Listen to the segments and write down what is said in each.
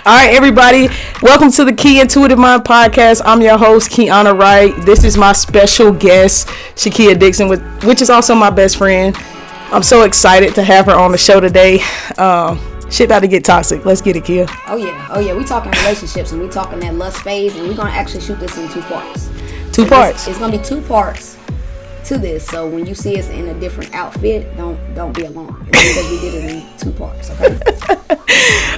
All right, everybody. Welcome to the Key Intuitive Mind Podcast. I'm your host, Kiana Wright. This is my special guest, Shakia Dixon, which is also my best friend. I'm so excited to have her on the show today. Shit about to get toxic. Let's get it, Kia. Oh yeah. We talking relationships and we talking that lust phase, and we're gonna actually shoot this in two parts. It's gonna be two parts to this. So when you see us in a different outfit, don't be alarmed because we did it in two parts. Okay.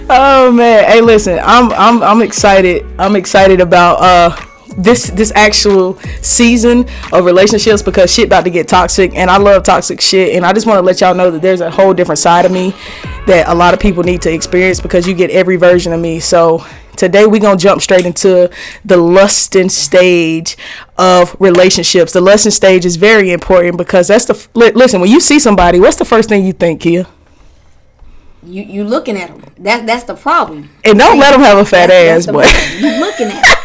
Oh man, hey, listen, I'm excited. I'm excited about this actual season of relationships because shit about to get toxic, and I love toxic shit, and I just want to let y'all know that there's a whole different side of me that a lot of people need to experience because you get every version of me. So today we're gonna jump straight into the lusting stage of relationships. The lusting stage is very important because that's listen, when you see somebody, what's the first thing you think, Kia? You looking at them. That's the problem. And don't let them have a fat ass, boy. You looking at them.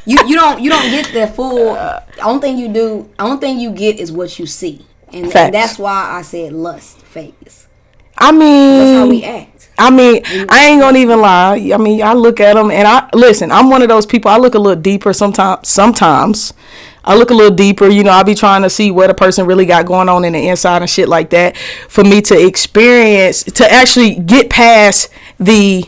You don't get the full. Only thing you get is what you see, and that's why I said lust phase. I mean, that's how we act. I mean, I ain't gonna even lie. I mean, I look at them and I'm one of those people. I look a little deeper sometimes. I look a little deeper, I be trying to see what a person really got going on in the inside and shit like that for me to experience, to actually get past the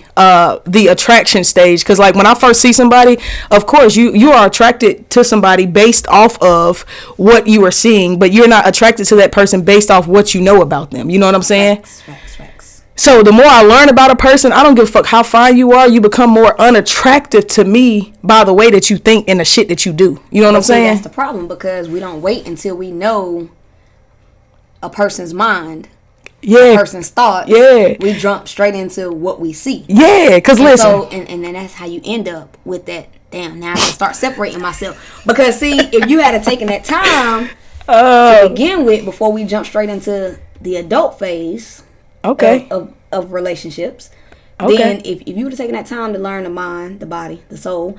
attraction stage. Because like when I first see somebody, of course you are attracted to somebody based off of what you are seeing, but you're not attracted to that person based off what you know about them. You know what I'm saying? Facts. So the more I learn about a person, I don't give a fuck how fine you are. You become more unattractive to me by the way that you think and the shit that you do. You know what I'm saying? That's the problem, because we don't wait until we know a person's mind, a person's thoughts. Yeah, we jump straight into what we see. Yeah, because listen. So, and then that's how you end up with that. Damn, now I can start separating myself. Because see, if you had taken that time to begin with before we jump straight into the adult phase. Okay. Of relationships. Okay. Then if you would have taken that time to learn the mind, the body, the soul,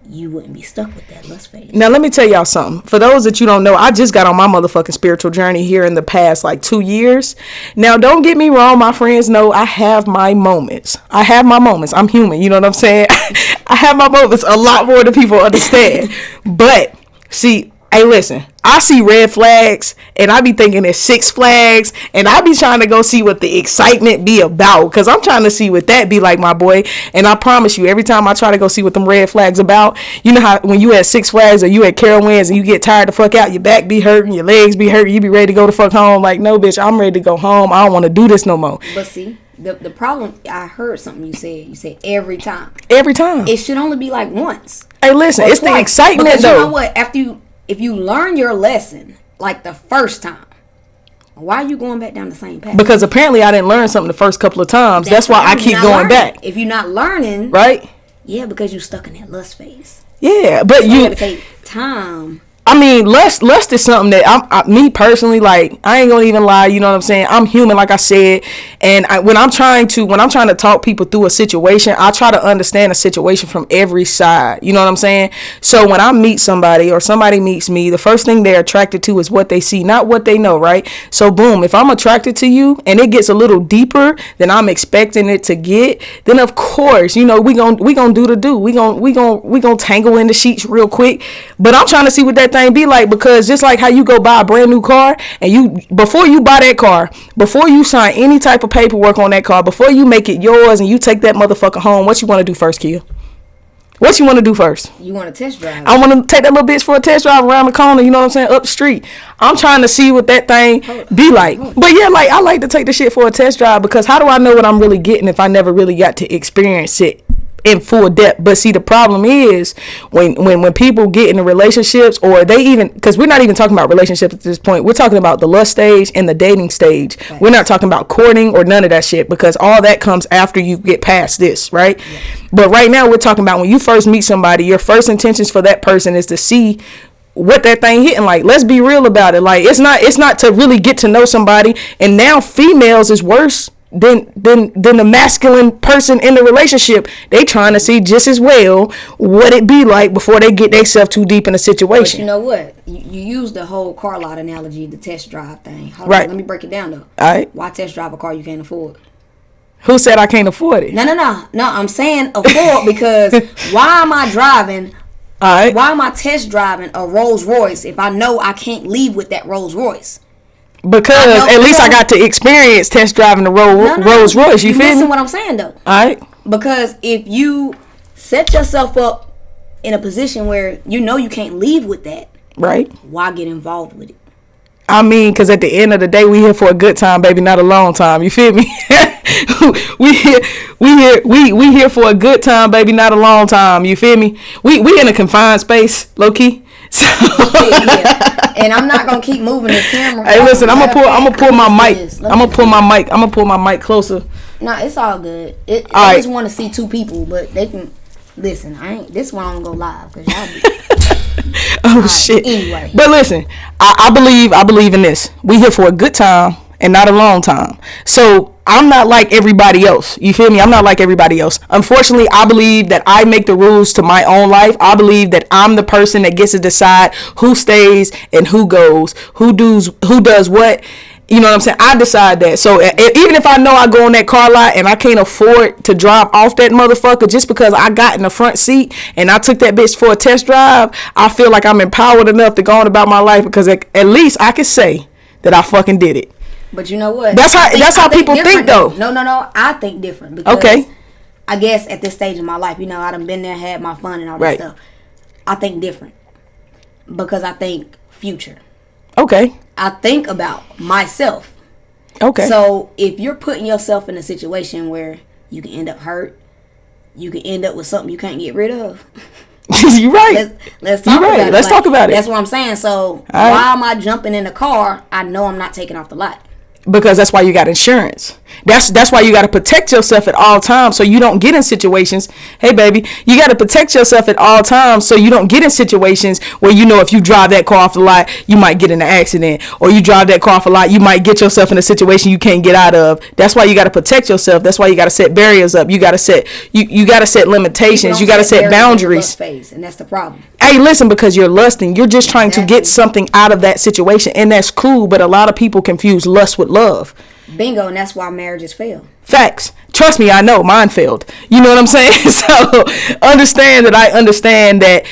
you wouldn't be stuck with that lust phase. Now let me tell y'all something. For those that you don't know, I just got on my motherfucking spiritual journey here in the past like 2 years. Now don't get me wrong, my friends know I have my moments. I'm human, you know what I'm saying? I have my moments a lot more than people understand. But see, hey, listen, I see red flags and I be thinking it's Six Flags, and I be trying to go see what the excitement be about, because I'm trying to see what that be like, my boy. And I promise you, every time I try to go see what them red flags about, you know how when you at Six Flags or you at Carowinds and you get tired to fuck out, your back be hurting, your legs be hurting, you be ready to go to fuck home. Like, no, bitch, I'm ready to go home. I don't want to do this no more. But see, the problem, I heard something you said every time. Every time. It should only be like once. Hey, listen, it's twice. The excitement, because though. You know what? If you learn your lesson like the first time, why are you going back down the same path? Because apparently I didn't learn something the first couple of times. That's why I keep going back. If you're not learning, right? Yeah, because you're stuck in that lust phase. Yeah, but so you gotta take time. I mean, lust is something that me personally, like, I ain't gonna even lie, you know what I'm saying? I'm human, like I said, and when I'm trying to talk people through a situation, I try to understand a situation from every side, you know what I'm saying? So when I meet somebody or somebody meets me, the first thing they're attracted to is what they see, not what they know, right? So boom, if I'm attracted to you and it gets a little deeper than I'm expecting it to get, then of course, we gonna do the do. We gonna tangle in the sheets real quick, but I'm trying to see what that thing be like, because just like how you go buy a brand new car and before you buy that car, before you sign any type of paperwork on that car, before you make it yours and you take that motherfucker home, what you want to do first, Kia? What you want to do first? You want to test drive. I want to take that little bitch for a test drive around the corner, you know what I'm saying, up the street. I'm trying to see what that thing be like. But yeah, like, I like to take the shit for a test drive, because how do I know what I'm really getting if I never really got to experience it in full depth? But see, the problem is when people get into relationships, or they even, because we're not even talking about relationships at this point, we're talking about the lust stage and the dating stage. Right. We're not talking about courting or none of that shit, because all that comes after you get past this, right? Yeah. But right now we're talking about when you first meet somebody, your first intentions for that person is to see what that thing hitting like. Let's be real about it. Like, it's not to really get to know somebody. And now females is worse than the masculine person in the relationship. They trying to see just as well what it be like before they get themselves too deep in a situation. But you know what? You use the whole car lot analogy, the test drive thing. Right. Let me break it down though. All right. Why test drive a car you can't afford? Who said I can't afford it? No. I'm saying afford because why am I driving? All right. Why am I test driving a Rolls Royce if I know I can't leave with that Rolls Royce? Because at least I got to experience test driving the Rolls Royce. You feel me? Listen what I'm saying though. All right. Because if you set yourself up in a position where you know you can't leave with that, right? Why get involved with it? I mean, because at the end of the day, we here for a good time, baby, not a long time. You feel me? we here for a good time, baby, not a long time. You feel me? We in a confined space, low key. So yeah. And I'm not gonna keep moving this camera. Hey, listen, I'm gonna pull my mic. I'm gonna pull my mic closer. Nah, it's all good. I just want to see two people, but they can listen. This one I'm gonna go live because y'all be. Oh shit. Anyway, but listen, I believe in this. We here for a good time and not a long time. So I'm not like everybody else. You feel me? I'm not like everybody else. Unfortunately, I believe that I make the rules to my own life. I believe that I'm the person that gets to decide who stays and who goes, who does what. You know what I'm saying? I decide that. So even if I know I go on that car lot and I can't afford to drive off that motherfucker just because I got in the front seat and I took that bitch for a test drive, I feel like I'm empowered enough to go on about my life because at least I can say that I fucking did it. But you know what? That's how people think though. No. I think different because okay. I guess at this stage of my life, you know, I done been there, had my fun and all that stuff. I think different because I think future. Okay. I think about myself. Okay. So if you're putting yourself in a situation where you can end up hurt, you can end up with something you can't get rid of. You're right. Let's talk about it. Let's talk about it. That's what I'm saying. So why am I jumping in the car? I know I'm not taking off the lot. Because that's why you got insurance. That's why you got to protect yourself at all times so you don't get in situations. Hey, baby, you got to protect yourself at all times so you don't get in situations where you know if you drive that car off the lot, you might get in an accident. Or you drive that car off the lot, you might get yourself in a situation you can't get out of. That's why you got to protect yourself. That's why you got to set barriers up. You got to set you got to set limitations. You got to set boundaries. And that's the problem. Hey, listen, because you're lusting. You're just trying to get something out of that situation. And that's cool. But a lot of people confuse lust with love. Bingo, and that's why marriages fail. Facts. Trust me, I know mine failed. You know what I'm saying? So understand that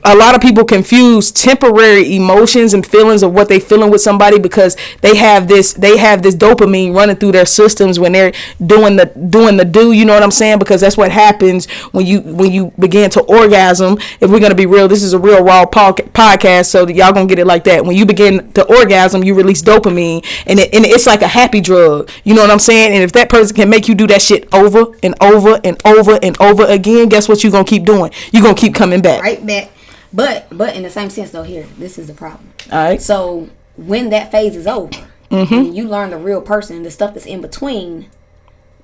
a lot of people confuse temporary emotions and feelings of what they feeling with somebody because they have this dopamine running through their systems when they're doing the do. You know what I'm saying? Because that's what happens when you begin to orgasm. If we're gonna be real, this is a real raw podcast, so that y'all gonna get it like that. When you begin to orgasm, you release dopamine, and it's like a happy drug. You know what I'm saying? And if that person can make you do that shit over and over and over and over again, guess what you're gonna keep doing? You're gonna keep coming back. Right back. But in the same sense though, here, this is the problem. All right. So when that phase is over, and you learn the real person, the stuff that's in between,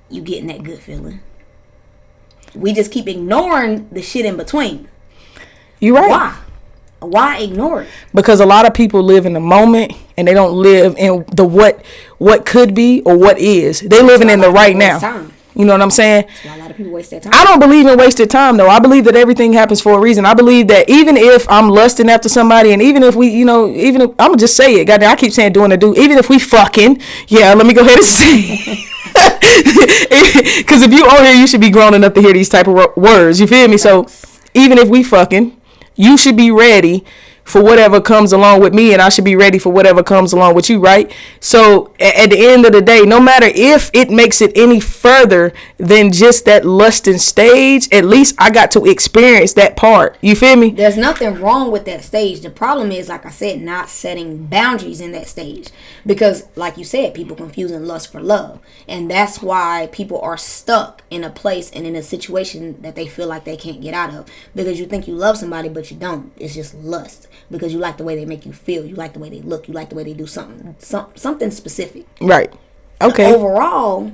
you getting that good feeling. We just keep ignoring the shit in between. You're right. Why ignore it? Because a lot of people live in the moment and they don't live in the what could be or what is. They living in the right now. Time. You know what I'm saying? That's why a lot of people waste their time. I don't believe in wasted time though. I believe that everything happens for a reason. I believe that even if I'm lusting after somebody, and even if we, even if I'm gonna just say it, goddamn, I keep saying doing a do. Even if we fucking, let me go ahead and say. Because if you on here, you should be grown enough to hear these type of words. You feel me? So even if we fucking, you should be ready for whatever comes along with me, and I should be ready for whatever comes along with you, right? So at the end of the day, no matter if it makes it any further than just that lusting stage, at least I got to experience that part. You feel me? There's nothing wrong with that stage. The problem is, like I said, not setting boundaries in that stage. Because, like you said, people confusing lust for love. And that's why people are stuck in a place and in a situation that they feel like they can't get out of. Because you think you love somebody, but you don't. It's just lust. Because you like the way they make you feel. You like the way they look. You like the way they do something specific. Right. Okay. But overall,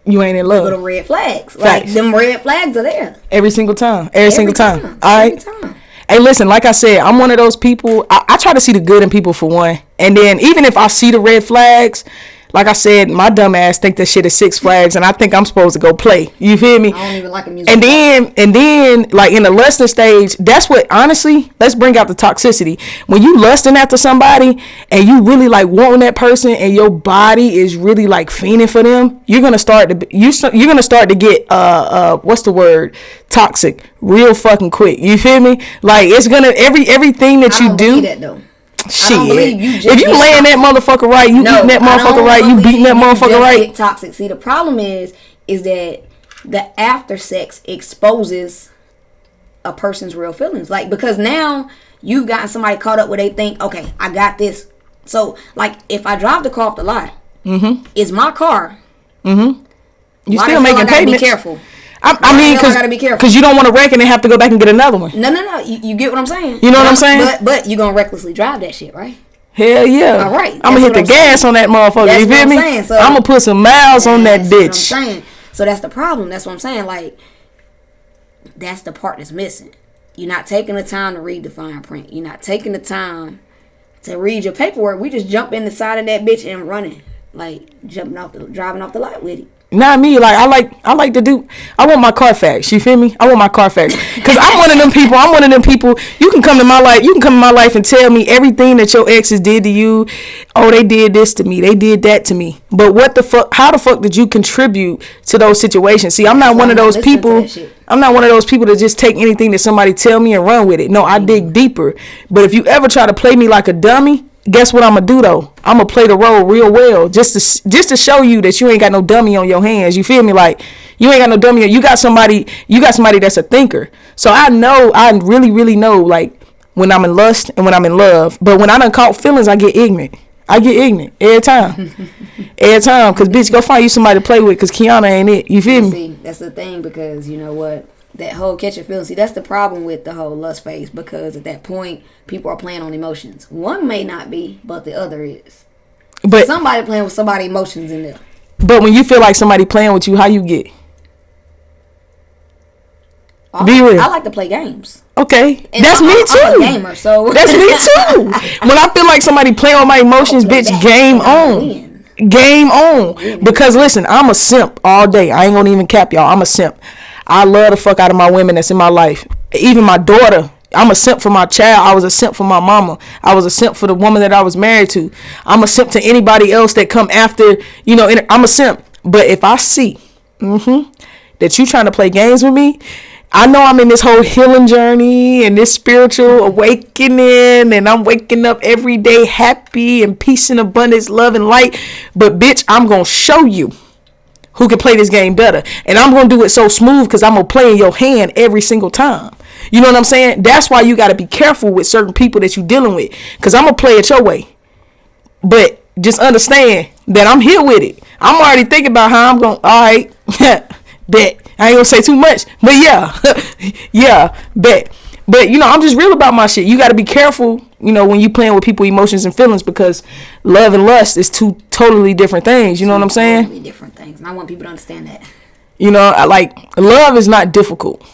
you ain't in love. Little red flags. Like, them red flags are there. Every single time. Every single time. All right. Every time. Hey, listen, like I said, I'm one of those people. I try to see the good in people for one. And then even if I see the red flags, like I said, my dumb ass think that shit is Six Flags, and I think I'm supposed to go play. You feel me? I don't even like a music. And then, like in the lusting stage, that's what, honestly, let's bring out the toxicity. When you lusting after somebody and you really like wanting that person, and your body is really like fiending for them, you're gonna start to get what's the word, toxic, real fucking quick. You feel me? Like it's gonna everything that you do. That, though. Shit. If you laying that motherfucker right, you eating that motherfucker right, you beating that motherfucker right. Get toxic. See, the problem is that the after sex exposes a person's real feelings. Like, because now you've gotten somebody caught up where they think, okay, I got this. So, like, if I drive the car off the lot, it's my car. You still making payments. Be careful. I mean, because you don't want to wreck and then have to go back and get another one. No. You get what I'm saying? You know what I'm saying? But you're going to recklessly drive that shit, right? Hell yeah. All right. I'm going to hit the gas on that motherfucker. That's you feel me? So, I'm going to put some miles on that bitch. What I'm saying. So that's the problem. That's what I'm saying. Like, that's the part that's missing. You're not taking the time to read the fine print. You're not taking the time to read your paperwork. We just jump in the side of that bitch and running. Like, driving off the lot with it. Not me. Like I like to do. I want my Carfax. You feel me? I want my Carfax because I'm one of them people. You can come to my life. You can come to my life and tell me everything that your exes did to you. Oh, they did this to me. They did that to me. But what the fuck? How the fuck did you contribute to those situations? See, I'm not one of those people. I'm not one of those people that just take anything that somebody tell me and run with it. No, I dig deeper. But if you ever try to play me like a dummy, guess what I'm gonna do though? I'm gonna play the role real well, just to show you that you ain't got no dummy on your hands. You feel me? Like you ain't got no dummy. You got somebody that's a thinker. So I really know like when I'm in lust and when I'm in love. But when I done caught feelings, I get ignorant. Every time. Cause bitch, go find you somebody to play with. Cause Kiana ain't it. You feel me? See, that's the thing, because you know what? That whole catching feelings. See, that's the problem with the whole lust phase, because at that point, people are playing on emotions. One may not be, but the other is. But somebody playing with somebody's emotions in there. But when you feel like somebody playing with you, how you get? Be real. I like to play games. Okay, and that's me too. I'm a gamer, so that's me too. When I feel like somebody playing on my emotions, bitch, game on. Game on. Because listen, I'm a simp all day. I ain't gonna even cap y'all. I'm a simp. I love the fuck out of my women that's in my life. Even my daughter. I'm a simp for my child. I was a simp for my mama. I was a simp for the woman that I was married to. I'm a simp to anybody else that come after. You know, I'm a simp. But if I see that you trying to play games with me, I know I'm in this whole healing journey and this spiritual awakening, and I'm waking up every day happy and peace and abundance, love and light. But bitch, I'm going to show you who can play this game better. And I'm going to do it so smooth because I'm going to play in your hand every single time. You know what I'm saying? That's why you got to be careful with certain people that you're dealing with, because I'm going to play it your way. But just understand that I'm here with it. I'm already thinking about how I'm going, all right, bet. I ain't going to say too much, but yeah, bet. But, you know, I'm just real about my shit. You got to be careful, you know, when you playing with people's emotions and feelings, because love and lust is two totally different things. You know what I'm saying? Totally different things. And I want people to understand that. You know, love is not difficult.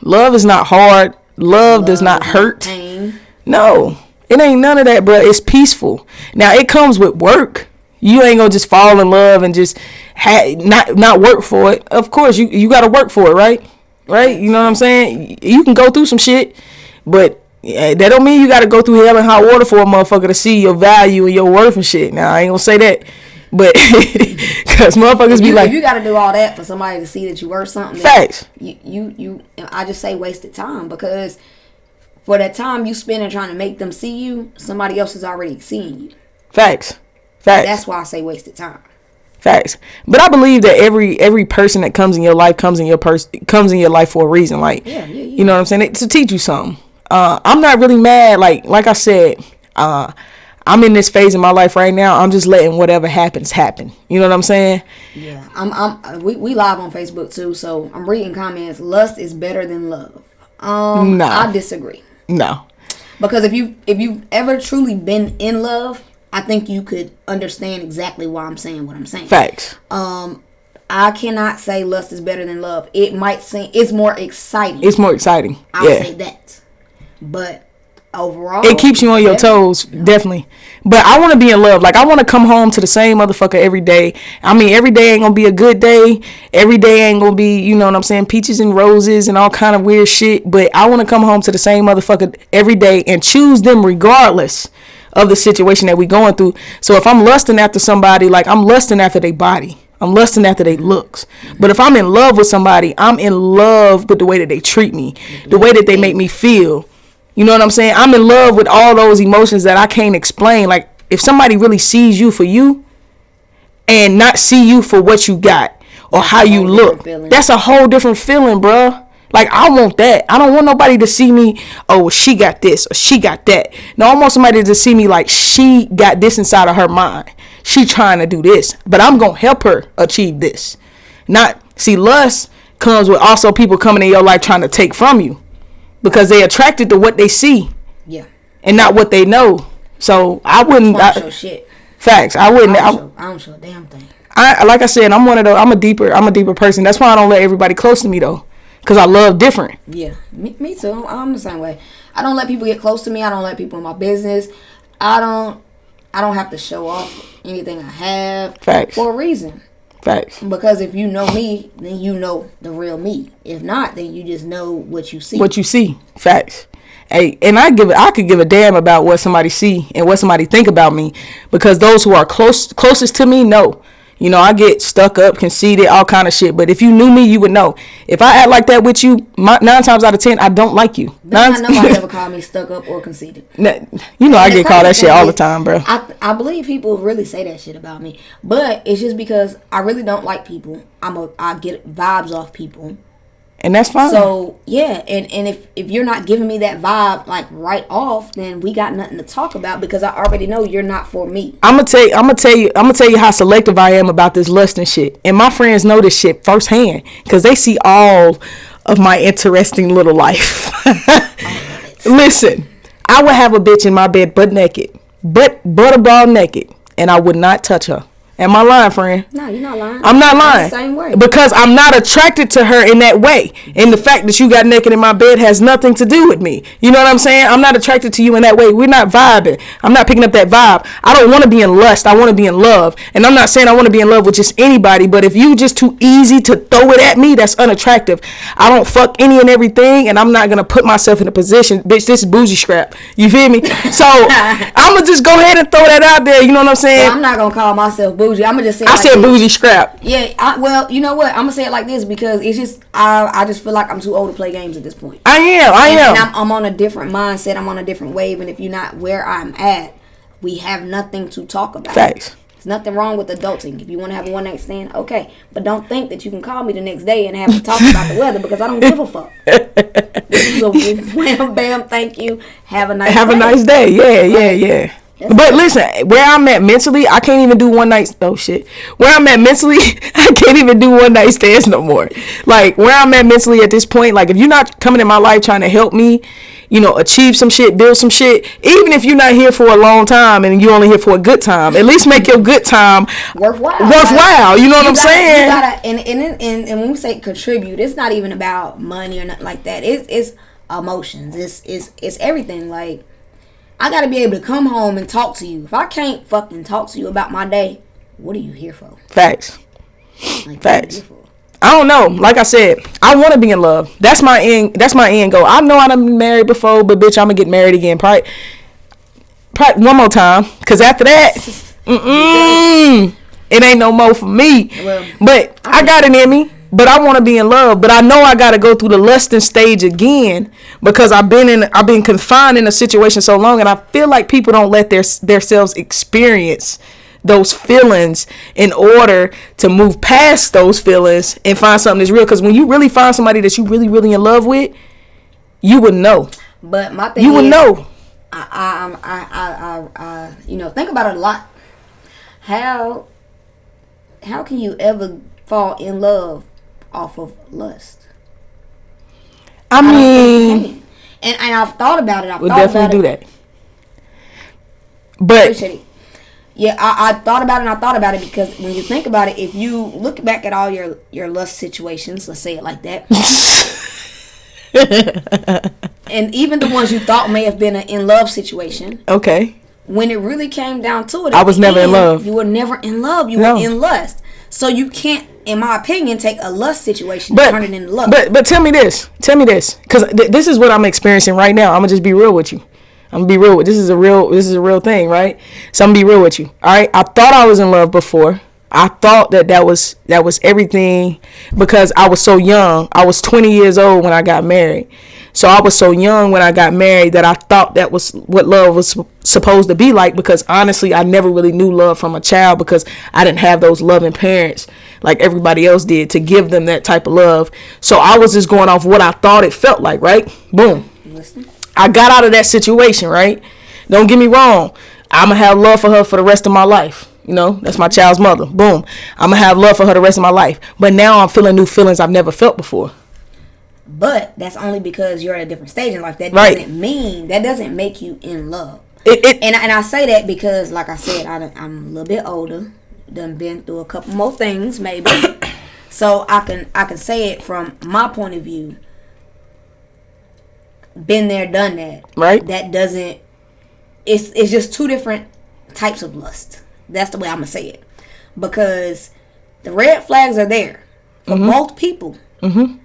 Love is not hard. Love does not hurt. Pain. No, it ain't none of that, bro. It's peaceful. Now, it comes with work. You ain't gonna just fall in love and just not work for it. Of course, you got to work for it, right? Right? You know what I'm saying? You can go through some shit, but that don't mean you got to go through hell and hot water for a motherfucker to see your value and your worth and shit. Now, I ain't gonna say that, but because motherfuckers be like, if you got to do all that for somebody to see that you worth something. Facts. I just say wasted time, because for that time you spending trying to make them see you, somebody else is already seeing you. Facts. That's why I say wasted time. Facts. But I believe that every person that comes in your life comes in your life for a reason. Like, you know what I'm saying? To teach you something. I'm not really mad. Like I said, I'm in this phase in my life right now. I'm just letting whatever happens happen. You know what I'm saying? Yeah. We live on Facebook too, so I'm reading comments. Lust is better than love. No. I disagree. No. Because if you've ever truly been in love, I think you could understand exactly why I'm saying what I'm saying. Facts. I cannot say lust is better than love. It might seem it's more exciting. It's more exciting. I'll say that. But overall, it keeps you on your toes, definitely. But I want to be in love. Like, I want to come home to the same motherfucker every day. I mean, every day ain't gonna be a good day. Every day ain't gonna be, you know what I'm saying, peaches and roses and all kind of weird shit. But I want to come home to the same motherfucker every day and choose them regardless of the situation that we going through. So if I'm lusting after somebody, like, I'm lusting after their body. I'm lusting after their looks. But if I'm in love with somebody, I'm in love with the way that they treat me, the way that they make me feel. You know what I'm saying? I'm in love with all those emotions that I can't explain. Like, if somebody really sees you for you and not see you for what you got or how you look, that's a whole different feeling, bruh. Like, I want that. I don't want nobody to see me, oh, she got this or she got that. No, I want somebody to see me like she got this inside of her mind. She trying to do this, but I'm going to help her achieve this. Not, see, lust comes with also people coming in your life trying to take from you. Because they attracted to what they see, and not what they know. So I wouldn't. Show shit. Facts. I wouldn't. I don't show a damn thing. Like I said, I'm one of those. I'm a deeper person. That's why I don't let everybody close to me though, because I love different. Yeah, me too. I'm the same way. I don't let people get close to me. I don't let people in my business. I don't have to show off anything I have. Facts. For a reason. Facts. Because if you know me, then you know the real me. If not, then you just know what you see. What you see. Facts. Hey, and I could give a damn about what somebody see and what somebody think about me, because those who are closest to me know. You know, I get stuck up, conceited, all kind of shit. But if you knew me, you would know. If I act like that with you, 9 times out of 10, I don't like you. Nobody ever called me stuck up or conceited. You know, I get called that shit all the time, bro. I believe people really say that shit about me, but it's just because I really don't like people. I get vibes off people. And that's fine. So yeah, and if you're not giving me that vibe like right off, then we got nothing to talk about, because I already know you're not for me. I'm gonna tell you how selective I am about this lust and shit. And my friends know this shit firsthand, because they see all of my interesting little life. Listen, I would have a bitch in my bed butt naked, butterball naked, and I would not touch her. Am I lying, friend? No, you're not lying. I'm not lying. The same way. Because I'm not attracted to her in that way. And the fact that you got naked in my bed has nothing to do with me. You know what I'm saying? I'm not attracted to you in that way. We're not vibing. I'm not picking up that vibe. I don't want to be in lust. I want to be in love. And I'm not saying I want to be in love with just anybody, but if you just too easy to throw it at me, that's unattractive. I don't fuck any and everything, and I'm not going to put myself in a position. Bitch, this is bougie scrap. You feel me? So I'm going to just go ahead and throw that out there. You know what I'm saying? Well, I'm not going to call myself bougie. I'm gonna just say I said bougie scrap. Yeah, well, you know what? I'm gonna say it like this, because it's just I just feel like I'm too old to play games at this point. I am. And I'm on a different mindset. I'm on a different wave, and if you're not where I'm at, we have nothing to talk about. Facts. There's nothing wrong with adulting. If you want to have a one night stand, okay, but don't think that you can call me the next day and have to talk about the weather, because I don't give a fuck. This is a wham bam, thank you. Have a nice day. Yeah. But listen, where I'm at mentally, I can't even do one night. Oh shit, where I'm at mentally, I can't even do one night stands no more. Like, where I'm at mentally at this point, like, if you're not coming in my life trying to help me, you know, achieve some shit, build some shit, even if you're not here for a long time and you're only here for a good time, at least make your good time worthwhile. You know what I'm saying? You gotta, and when we say contribute, it's not even about money or nothing like that. It's emotions. It's everything. Like, I gotta be able to come home and talk to you. If I can't fucking talk to you about my day, what are you here for? Facts. Facts. I don't know. Like I said, I want to be in love. That's my end goal. I know I done been married before, but bitch, I'm gonna get married again. Probably one more time. Cause after that, it ain't no more for me. Well, but I got it in me. But I want to be in love. But I know I got to go through the lusting stage again, because I've been confined in a situation so long, and I feel like people don't let themselves experience those feelings in order to move past those feelings and find something that's real. Because when you really find somebody that you really, really in love with, you would know. But my thing you would know. I you know, think about it a lot. How can you ever fall in love off of lust? I mean, and I've thought about it. We'll definitely do that. But yeah, I thought about it, and I thought about it because when you think about it, if you look back at all your lust situations, let's say it like that, and even the ones you thought may have been an in love situation. Okay. When it really came down to it, I was never in love. You were never in love. You were in lust. So you can't, in my opinion, take a lust situation and turn it into love. But tell me this, because this is what I'm experiencing right now. I'm gonna just be real with you. This is a real thing, right? So I'm gonna be real with you. All right. I thought I was in love before. I thought that was everything because I was so young. I was 20 years old when I got married. So I was so young when I got married that I thought that was what love was supposed to be like, because honestly, I never really knew love from a child because I didn't have those loving parents like everybody else did to give them that type of love. So I was just going off what I thought it felt like, right? Boom. I got out of that situation, right? Don't get me wrong. I'm going to have love for her for the rest of my life. You know, that's my child's mother. Boom. I'm going to have love for her the rest of my life. But now I'm feeling new feelings I've never felt before. But that's only because you're at a different stage in life. That doesn't make you in love. And I say that because, like I said, I'm a little bit older, done been through a couple more things, maybe. So I can say it from my point of view. Been there, done that. Right. That doesn't. It's just two different types of lust. That's the way I'm gonna say it, because the red flags are there for both people. Mm-hmm.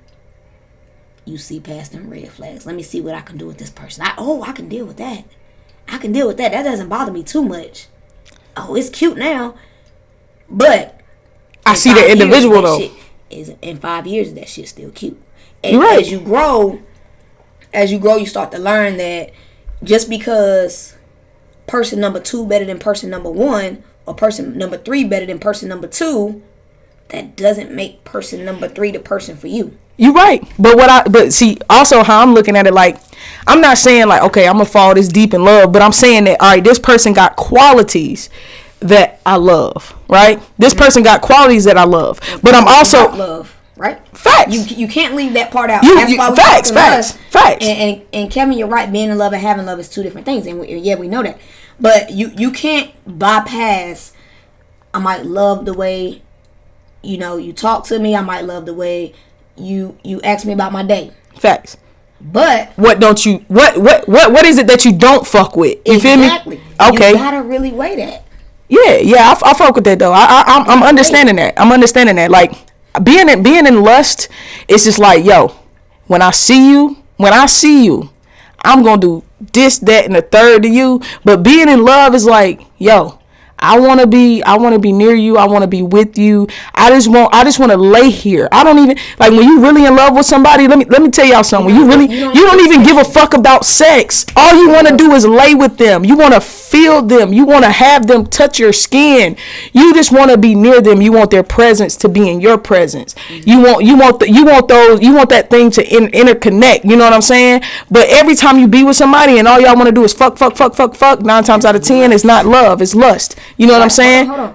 You see past them red flags. Let me see what I can do with this person. I can deal with that. That doesn't bother me too much. Oh, it's cute now, but I see the individual though. In 5 years, that shit's still cute. And right. As you grow, you start to learn that just because person number 2 better than person number 1, or person number 3 better than person number 2, that doesn't make person number 3 the person for you. You're right. But see, also how I'm looking at it, like, I'm not saying like, okay, I'm gonna fall this deep in love, but I'm saying that, all right, this person got qualities that I love, right? This person got qualities that I love, but I'm also love, right? Facts. You can't leave that part out. That's why we facts. And Kevin, you're right. Being in love and having love is two different things, and we know that. But you can't bypass. I might love the way, you talk to me. I might love the way you ask me about my day. Facts. But what is it that you don't fuck with? You feel me? Okay. You gotta really weigh that. Yeah, I fuck with that though. I'm understanding that. Like being in lust, it's just like, yo, when I see you, I'm gonna do this, that, and the third to you. But being in love is like, yo, I want to be near you. I want to be with you. I just want to lay here. I don't even, like, when you really in love with somebody, let me tell y'all something. When you don't even give a fuck about sex. All you want to do is lay with them. You want to feel them. You want to have them touch your skin. You just want to be near them. You want their presence to be in your presence. You want that thing to interconnect. You know what I'm saying? But every time you be with somebody and all y'all want to do is fuck, 9 times out of 10, it's not love, it's lust. You know what I'm saying? Hold on.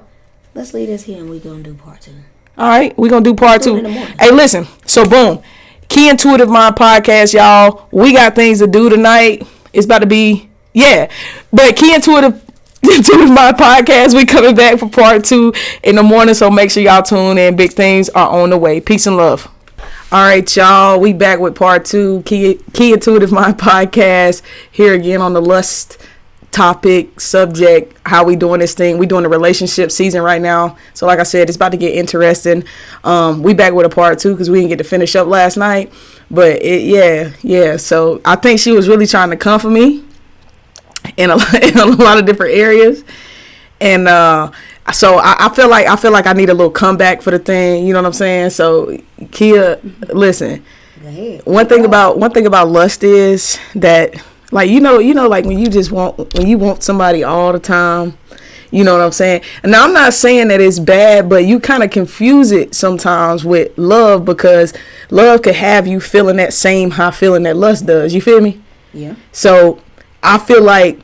Let's leave this here and we're going to do part 2. All right. We're going to do part 2. Hey, listen. So, boom. Key Intuitive Mind Podcast, y'all. We got things to do tonight. It's about to be, yeah. But Key Intuitive Mind Podcast, we coming back for part 2 in the morning. So, make sure y'all tune in. Big things are on the way. Peace and love. All right, y'all. We back with part 2. Key Intuitive Mind Podcast. Here again on the lust topic, subject, how we doing this thing. We doing the relationship season right now, so like I said, it's about to get interesting. We back with a part 2 because we didn't get to finish up last night, but so I think she was really trying to comfort me in a lot of different areas, and so I feel like I need a little comeback for the thing, you know what I'm saying? So Kia, listen, one thing about lust is that, like, you know, like when you want somebody all the time, you know what I'm saying? And now I'm not saying that it's bad, but you kind of confuse it sometimes with love, because love could have you feeling that same high feeling that lust does. You feel me? Yeah. So I feel like,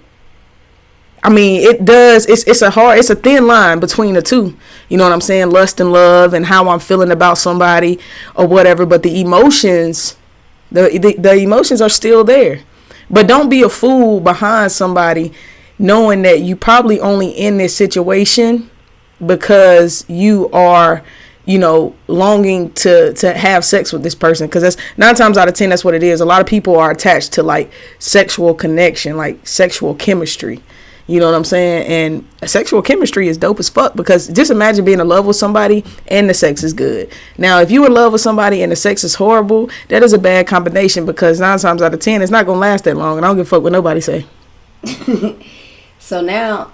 I mean, it does. It's a thin line between the two. You know what I'm saying? Lust and love, and how I'm feeling about somebody or whatever. But the emotions, the emotions are still there. But don't be a fool behind somebody knowing that you probably only in this situation because you longing to have sex with this person, because that's 9 times out of 10 that's what it is. A lot of people are attached to like sexual connection, like sexual chemistry. You know what I'm saying? And sexual chemistry is dope as fuck, because just imagine being in love with somebody and the sex is good. Now, if you in love with somebody and the sex is horrible, that is a bad combination, because 9 times out of 10 it's not gonna last that long, and I don't give a fuck what nobody say. So now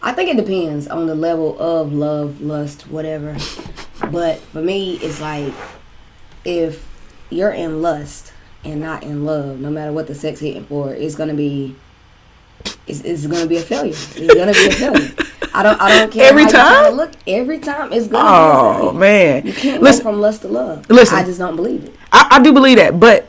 I think it depends on the level of love, lust, whatever. But for me, it's like, if you're in lust and not in love, no matter what the sex hitting for, it's gonna be a failure. It's gonna be a failure. I don't care every how time. you look, every time it's gonna be a failure. Oh man, you can't go from lust to love. Listen, I just don't believe it. I do believe that, but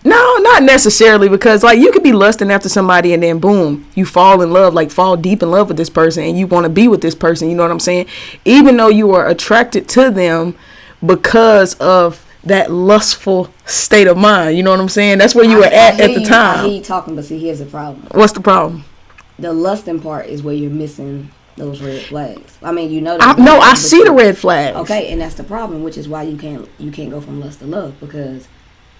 no, not necessarily, because like you could be lusting after somebody and then boom, you fall in love, like fall deep in love with this person, and you want to be with this person. You know what I'm saying? Even though you are attracted to them because of that lustful state of mind. You know what I'm saying? That's where you were at the time. I hear you talking, but see, here's the problem. What's the problem? The lusting part is where you're missing those red flags. I mean, you know. I see the red flags. Okay, and that's the problem, which is why you can't go from lust to love, because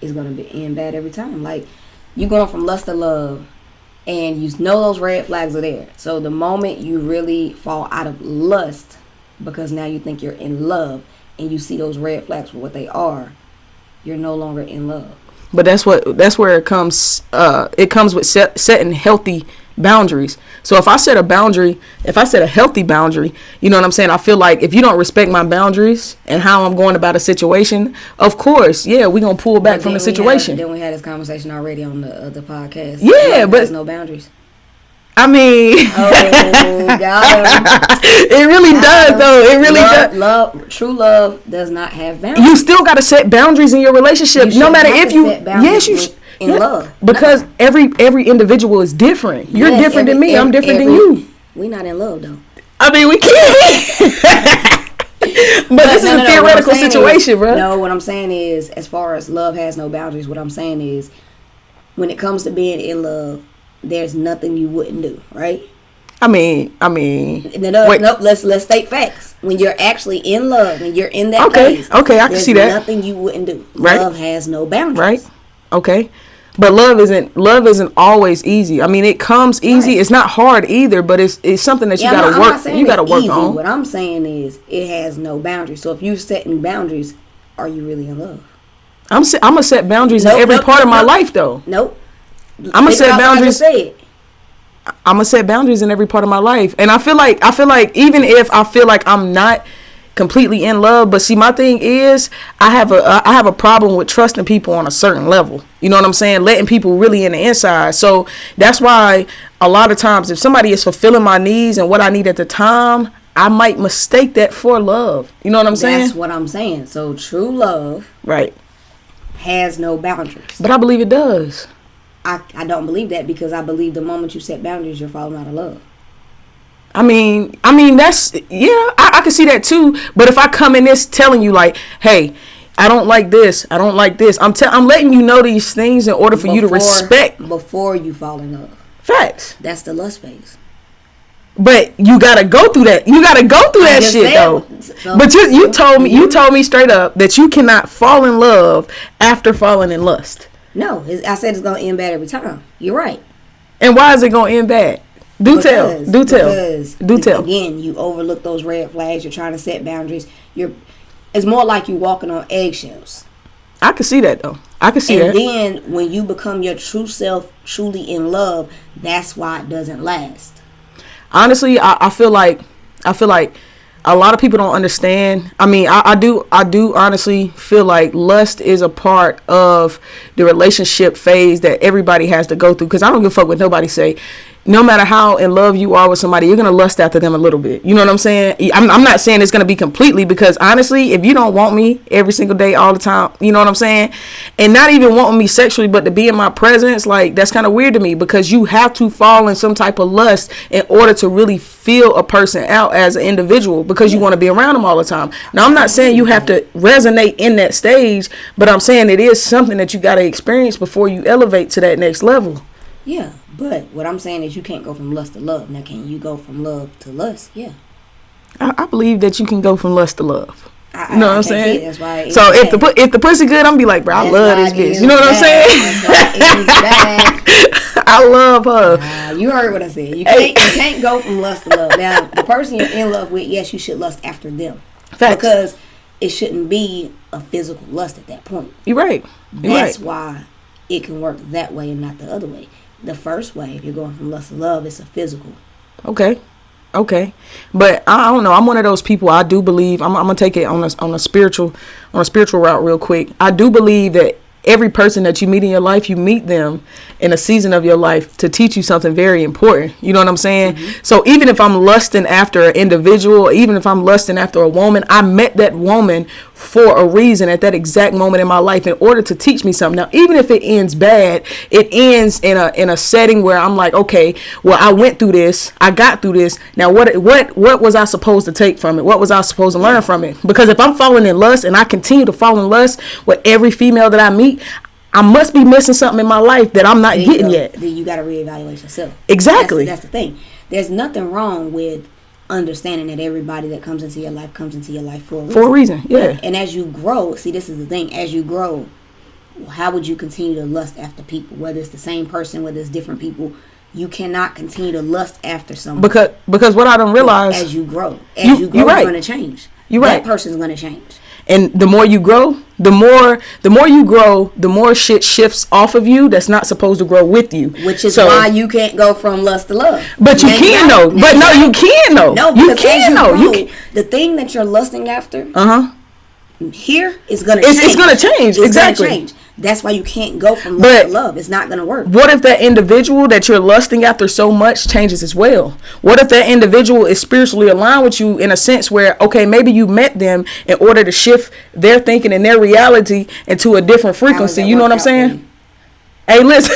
it's gonna end bad every time. Like, you going from lust to love, and you know those red flags are there. So the moment you really fall out of lust, because now you think you're in love, and you see those red flags for what they are, you're no longer in love. But that's where it comes. It comes with setting healthy boundaries. So if I set a healthy boundary, you know what I'm saying? I feel like if you don't respect my boundaries and how I'm going about a situation, of course, yeah, we're going to pull back from the situation. Then we had this conversation already on the other podcast. Yeah, but there's no boundaries. I mean, it really does, though. It really does. True love does not have boundaries. You still got to set boundaries in your relationship, no matter if you. Yes, you. In love, because every individual is different. You're different than me. I'm different than you. We not in love though. I mean, we can't. but this is a theoretical situation, bro. No, what I'm saying is, as far as love has no boundaries, what I'm saying is, when it comes to being in love, there's nothing you wouldn't do, right? I mean. No, let's state facts. When you're actually in love, when you're in that phase, okay, I can see that. Nothing you wouldn't do. Right? Love has no boundaries. Right? Okay. But love isn't always easy. I mean, it comes easy. Right. It's not hard either, but it's something that you gotta work. You gotta work on. What I'm saying is, it has no boundaries. So if you're setting boundaries, are you really in love? I'm gonna set boundaries in every part of my life, though. Nope. I'm gonna set boundaries. I'm gonna set boundaries in every part of my life, and I feel like even if I feel like I'm not completely in love, but see, my thing is, I have a problem with trusting people on a certain level. You know what I'm saying? Letting people really in the inside. So that's why a lot of times, if somebody is fulfilling my needs and what I need at the time, I might mistake that for love. You know what I'm saying? That's what I'm saying. So true love, right, has no boundaries. But I believe it does. I don't believe that, because I believe the moment you set boundaries, you're falling out of love. I mean, that's, yeah, I can see that too. But if I come in this telling you like, hey, I don't like this, I'm letting you know these things in order for you to respect. Before you fall in love. Facts. That's the lust phase. But you gotta go through that. You gotta go through that shit though. But you told me straight up that you cannot fall in love after falling in lust. No, I said it's gonna end bad every time. You're right. And why is it gonna end bad? Do tell. Again, you overlook those red flags. You're trying to set boundaries. It's more like you walking on eggshells. I can see that though. And then when you become your true self, truly in love, that's why it doesn't last. Honestly, I feel like a lot of people don't understand. I mean, I do honestly feel like lust is a part of the relationship phase that everybody has to go through. Because I don't give a fuck what nobody say. No matter how in love you are with somebody, you're going to lust after them a little bit. You know what I'm saying? I'm not saying it's going to be completely, because honestly, if you don't want me every single day, all the time, you know what I'm saying? And not even wanting me sexually, but to be in my presence, like, that's kind of weird to me, because you have to fall in some type of lust in order to really feel a person out as an individual, because you want to be around them all the time. Now, I'm not saying you have to resonate in that stage, but I'm saying it is something that you got to experience before you elevate to that next level. Yeah, but what I'm saying is you can't go from lust to love. Now, can you go from love to lust? Yeah. I believe that you can go from lust to love. I You know what I'm can't see it. saying? That's why it So ends if bad. the pussy good, I'm be like, bro, I That's love why this it bitch. ends You know what I'm bad. saying? That's why it ends bad. I love her. You heard what I said. You can't go from lust to love. Now, the person you're in love with, yes, you should lust after them. Facts. Because it shouldn't be a physical lust at that point. You're right. You're That's right. why it can work that way and not the other way. The first way, if you're going from lust to love, it's a physical. Okay, but I don't know. I'm one of those people. I do believe. I'm gonna take it on a spiritual route real quick. I do believe that every person that you meet in your life, you meet them in a season of your life to teach you something very important. You know what I'm saying? So even if I'm lusting after an individual, even if I'm lusting after a woman, I met that woman for a reason at that exact moment in my life in order to teach me something. Now, even if it ends bad, it ends in a setting where I'm like, okay, well, I went through this, I got through this. Now, what was I supposed to take from it? What was I supposed to learn from it? Because if I'm falling in lust and I continue to fall in lust with every female that I meet, I must be missing something in my life that I'm not getting yet. Then you got to reevaluate yourself. Exactly. That's the thing. There's nothing wrong with understanding that everybody that comes into your life comes into your life for a reason. For a reason, yeah. And as you grow, see, this is the thing. As you grow, how would you continue to lust after people? Whether it's the same person, whether it's different people, you cannot continue to lust after someone. Because what I don't realize, as you grow, you're you're right. going to change. You're right. That person's going to change. and the more you grow, the more you grow, the more shit shifts off of you that's not supposed to grow with you. Which is why you can't go from lust to love. But you can though. But no, you can though. No, you because can though. You can. The thing that you're lusting after, here is gonna It's change. gonna change. It's Exactly. gonna change. That's why you can't go from lust to love. It's not gonna work. What if that individual that you're lusting after so much changes as well? What if that individual is spiritually aligned with you in a sense where, okay, maybe you met them in order to shift their thinking and their reality into a different frequency? You know what I'm saying? Hey, listen.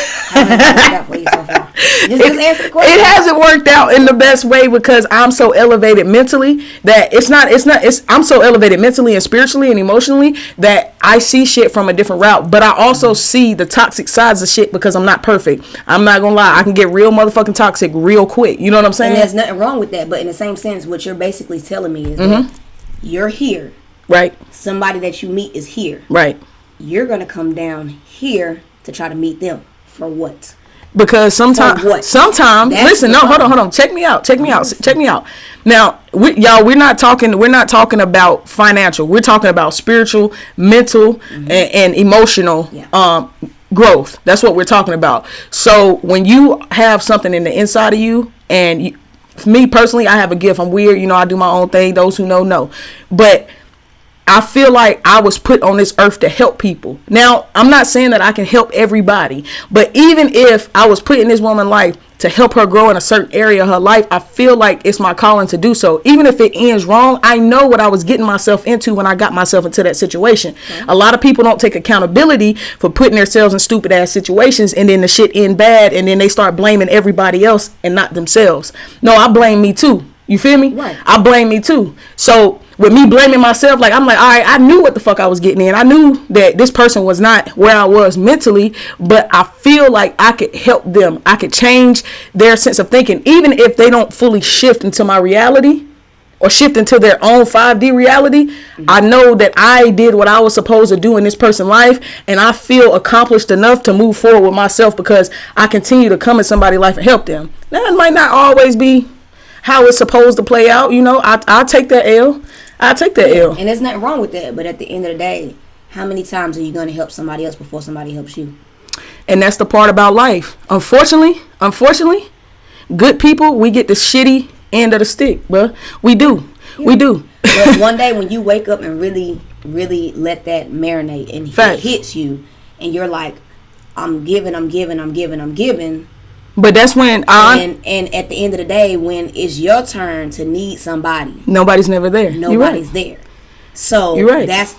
It hasn't worked out in the best way because I'm so elevated mentally that I'm so elevated mentally and spiritually and emotionally that I see shit from a different route. But I also see the toxic sides of shit because I'm not perfect. I'm not gonna lie. I can get real motherfucking toxic real quick. You know what I'm saying? And there's nothing wrong with that. But in the same sense, what you're basically telling me is that you're here. Right. Somebody that you meet is here. Right. You're going to come down here to try to meet them. For what? Because sometimes, listen, no, hold on. Check me out. Now, we're not talking about financial. We're talking about spiritual, mental, and emotional growth. That's what we're talking about. So when you have something in the inside of you, and for me personally, I have a gift. I'm weird. You know, I do my own thing. Those who know. But I feel like I was put on this earth to help people. Now, I'm not saying that I can help everybody, but even if I was put in this woman's life to help her grow in a certain area of her life, I feel like it's my calling to do so. Even if it ends wrong, I know what I was getting myself into when I got myself into that situation. A lot of people don't take accountability for putting themselves in stupid ass situations, and then the shit end bad, and then they start blaming everybody else and not themselves. No, I blame me too. You feel me? Right. I blame me too. So with me blaming myself, like I'm like, all right, I knew what the fuck I was getting in. I knew that this person was not where I was mentally, but I feel like I could help them. I could change their sense of thinking, even if they don't fully shift into my reality or shift into their own 5D reality. I know that I did what I was supposed to do in this person's life, and I feel accomplished enough to move forward with myself because I continue to come in somebody's life and help them. Now, it might not always be how it's supposed to play out, you know. I'll take that L. And there's nothing wrong with that. But at the end of the day, how many times are you going to help somebody else before somebody helps you? And that's the part about life. Unfortunately, good people, we get the shitty end of the stick, bro. We do. Yeah. We do. But one day when you wake up and really, really let that marinate and it hits you, and you're like, I'm giving. But that's when and at the end of the day, when it's your turn to need somebody, nobody's never there. Nobody's there. So you're right. That's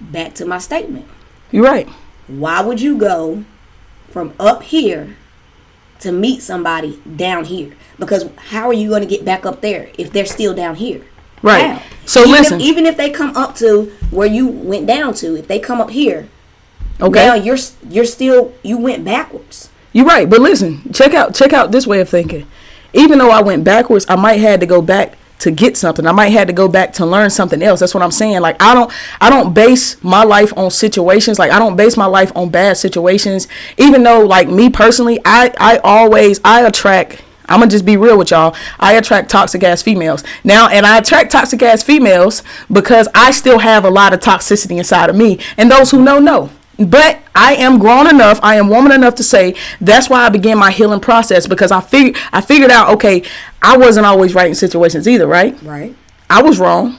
back to my statement. You're right. Why would you go from up here to meet somebody down here? Because how are you going to get back up there if they're still down here? Right. How? So even if they come up to where you went down to, if they come up here, okay, now you went backwards. You're right, but listen, check out this way of thinking. Even though I went backwards, I might had to go back to get something. I might have to go back to learn something else. That's what I'm saying. Like I don't base my life on situations. Like I don't base my life on bad situations. Even though, like, me personally, I attract, I'm gonna just be real with y'all, I attract toxic ass females now, and I attract toxic ass females because I still have a lot of toxicity inside of me, and those who know. But I am grown enough, I am woman enough to say that's why I began my healing process, because I figured out, okay, I wasn't always right in situations either, right? I was wrong.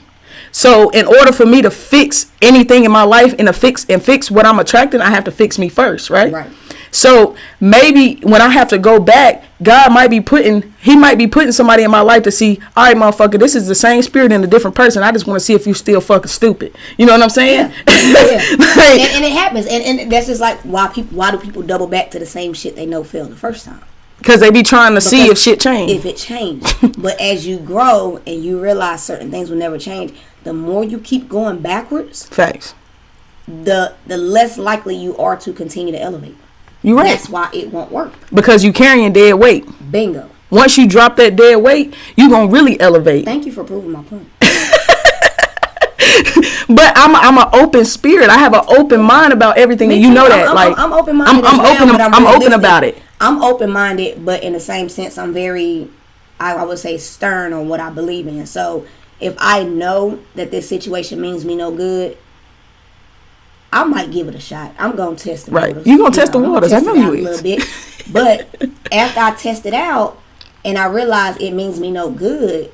So in order for me to fix anything in my life and fix what I'm attracting, I have to fix me first, right? So maybe when I have to go back, God might be putting somebody in my life to see, all right, motherfucker, this is the same spirit in a different person. I just want to see if you still fucking stupid. You know what I'm saying? Yeah. Like, and it happens. And that's just like, why do people double back to the same shit they know failed the first time? Because they be trying to see if shit changed. If it changed. But as you grow and you realize certain things will never change, the more you keep going backwards, facts, the less likely you are to continue to elevate. You're right. That's why it won't work. Because you carrying dead weight. Bingo. Once you drop that dead weight, you gonna really elevate. Thank you for proving my point. But I'm an open spirit. I have an open mind about everything, and you know that. I'm open minded. I'm open about it. I'm open minded, but in the same sense, I'm very, I would say, stern on what I believe in. So if I know that this situation means me no good, I might give it a shot. I'm gonna test the waters. You gonna test the waters? I know you is. A little bit. But after I test it out and I realize it means me no good,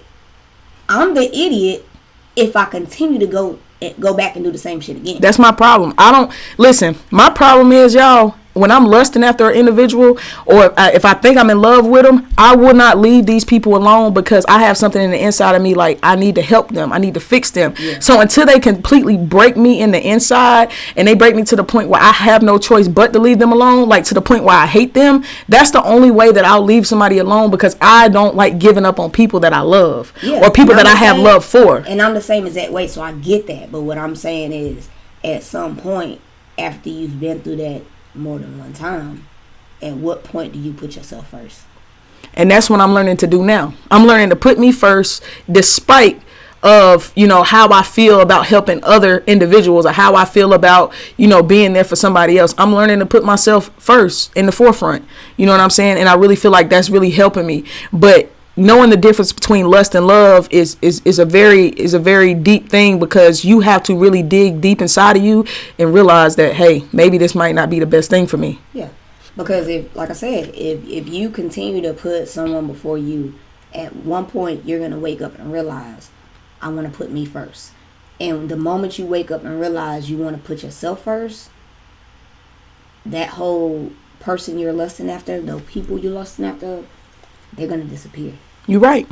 I'm the idiot if I continue to go back and do the same shit again. That's my problem. My problem is, y'all, when I'm lusting after an individual, or if I think I'm in love with them, I will not leave these people alone, because I have something in the inside of me, like, I need to help them, I need to fix them. So until they completely break me in the inside, and they break me to the point where I have no choice but to leave them alone, like to the point where I hate them, that's the only way that I'll leave somebody alone, because I don't like giving up on people that I love, or people that I have love for. And I'm the same exact way, so I get that. But what I'm saying is, at some point after you've been through that more than one time, at what point do you put yourself first? And that's what I'm learning to do now. I'm learning to put me first, despite of, how I feel about helping other individuals, or how I feel about, being there for somebody else. I'm learning to put myself first, in the forefront. You know what I'm saying? And I really feel like that's really helping me. But knowing the difference between lust and love is a very deep thing, because you have to really dig deep inside of you and realize that, hey, maybe this might not be the best thing for me. Yeah, because if you continue to put someone before you, at one point you're gonna wake up and realize, I want to put me first. And the moment you wake up and realize you want to put yourself first, that whole person you're lusting after, the people you're lusting after, they're gonna disappear. You're right.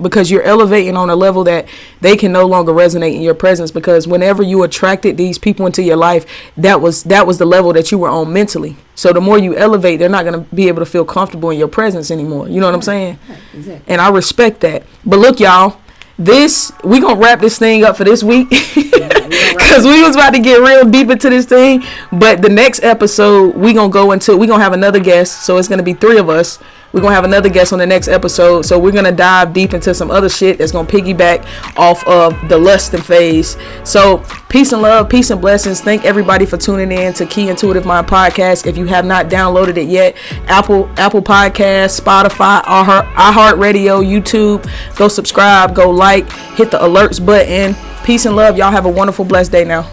Because you're elevating on a level that they can no longer resonate in your presence, because whenever you attracted these people into your life, that was the level that you were on mentally. So the more you elevate, they're not going to be able to feel comfortable in your presence anymore. You know what I'm saying? Right, exactly. And I respect that. But look, y'all, we gonna wrap this thing up for this week, because we was about to get real deep into this thing. But the next episode, we gonna have another guest, so it's gonna be 3 of us. We're going to have another guest on the next episode. So we're going to dive deep into some other shit that's going to piggyback off of the lusting phase. So peace and love, peace and blessings. Thank everybody for tuning in to Key Intuitive Mind Podcast. If you have not downloaded it yet, Apple Podcasts, Spotify, iHeartRadio, YouTube, go subscribe, go like, hit the alerts button. Peace and love. Y'all have a wonderful, blessed day now.